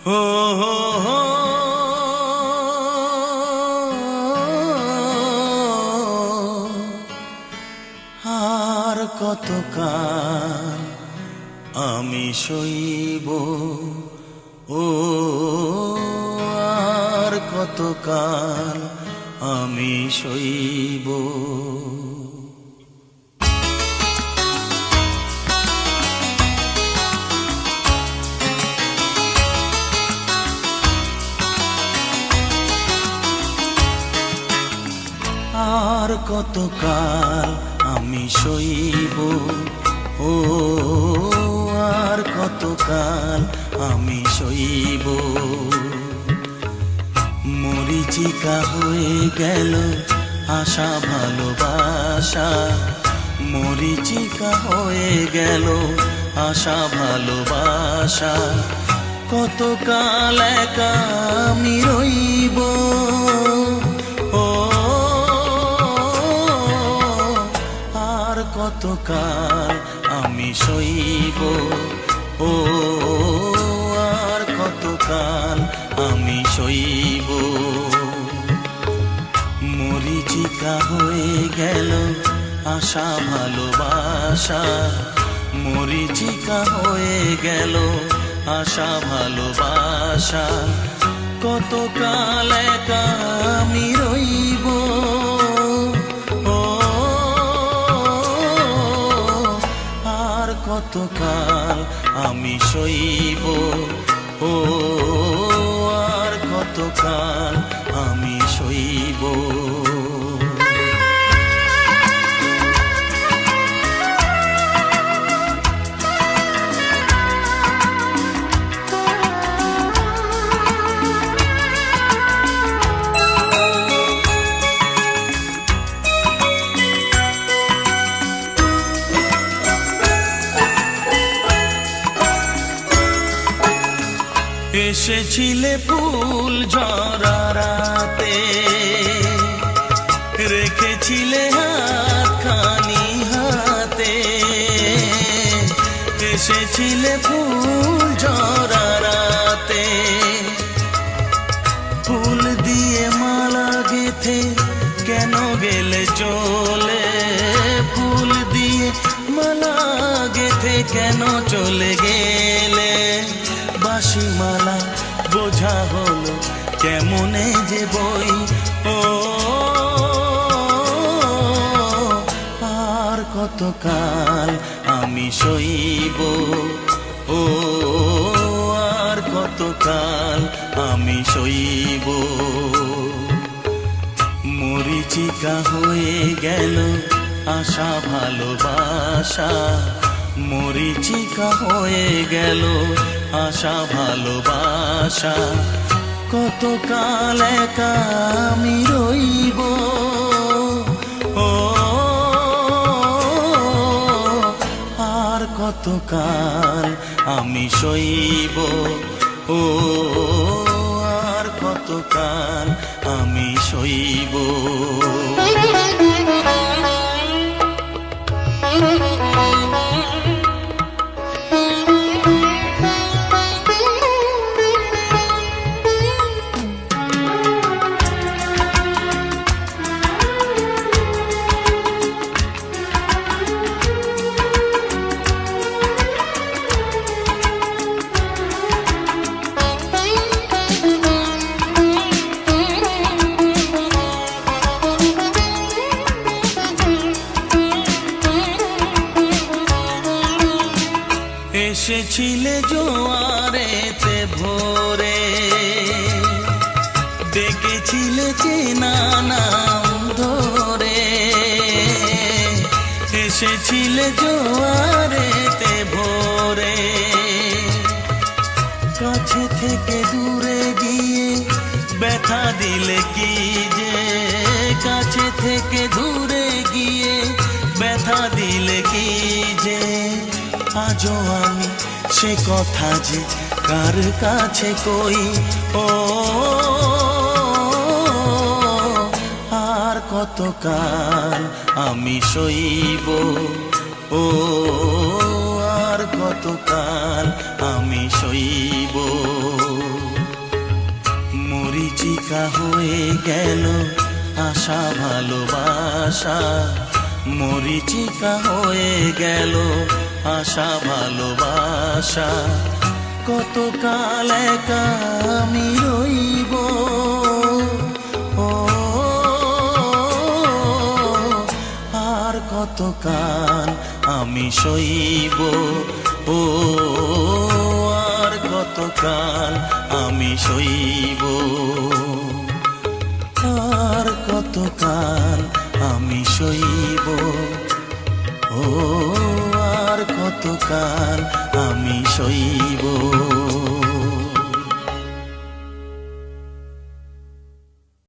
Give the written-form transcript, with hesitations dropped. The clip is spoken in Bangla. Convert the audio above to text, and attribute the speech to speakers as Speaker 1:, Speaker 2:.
Speaker 1: হো হো হো আর কতকাল আমি সইব, ও আর কতকাল আমি সইব। আর কতকাল আমি সইব, ও আর কতকাল আমি সইব। মরীচিকা হয়ে গেল আশা ভালোবাসা, মরীচিকা হয়ে গেল আশা ভালোবাসা। কতকাল একা আমি রইব, ও আর কতকাল আমি সইব, ও আর কতকাল আমি সইব। মরীচিকা হয়ে গেল আশা ভালোবাসা, মরীচিকা হয়ে গেল আশা ভালোবাসা। কতকাল একা আমি রইব, ও আর কতকাল আমি সইব, ও আর কতকাল আমি সইব। এসেছিলে ফুল ঝরা রাতে, রেখেছিলে হাতখানি হাতে। এসেছিলে ফুল ঝরা রাতে, ফুল দিয়ে মালা গেথে কেন গেলে চলে, ফুল দিয়ে মালা গেথে কেন চলে গেলে। বাঁশি মালা বোঝা হলো কেমনে যে বই, ও আর কতকাল আমি সইব, ও আর কতকাল আমি সইব। মরীচিকা হয়ে গেল আশা ভালোবাসা, মরীচিকা হয়ে গেল আশা ভালোবাসা। কতকাল একা আমি রইব, ও আর কতকাল আমি সইব, ও আর কতকাল আমি সইব। এসেছিলে জোয়ারেতে ভোরে, ডেকেছিলে চেনা নাম ধরে। এসেছিলে জোয়ারেতে ভোরে, কাছে থেকে দূরে গিয়ে ব্যথা দিলে কি যে, কাছে থেকে দূরে গিয়ে ব্যথা দিলে কি যে। আজও আমি সে কথা যে কার কাছে কই, ও আর কতকাল আমি সইব, ও আর কতকাল আমি সইব। মরিচিকা হয়ে গেল আশা ভালোবাসা, মরিচিকা হয়ে গেল আশা ভালোবাসা। কতকাল একা আমি রইব, ও আর কতকাল আমি সইব, ও আর কতকাল আমি সইব, আর কতকাল আমি সইব, ও আর কতকাল আমি সইব।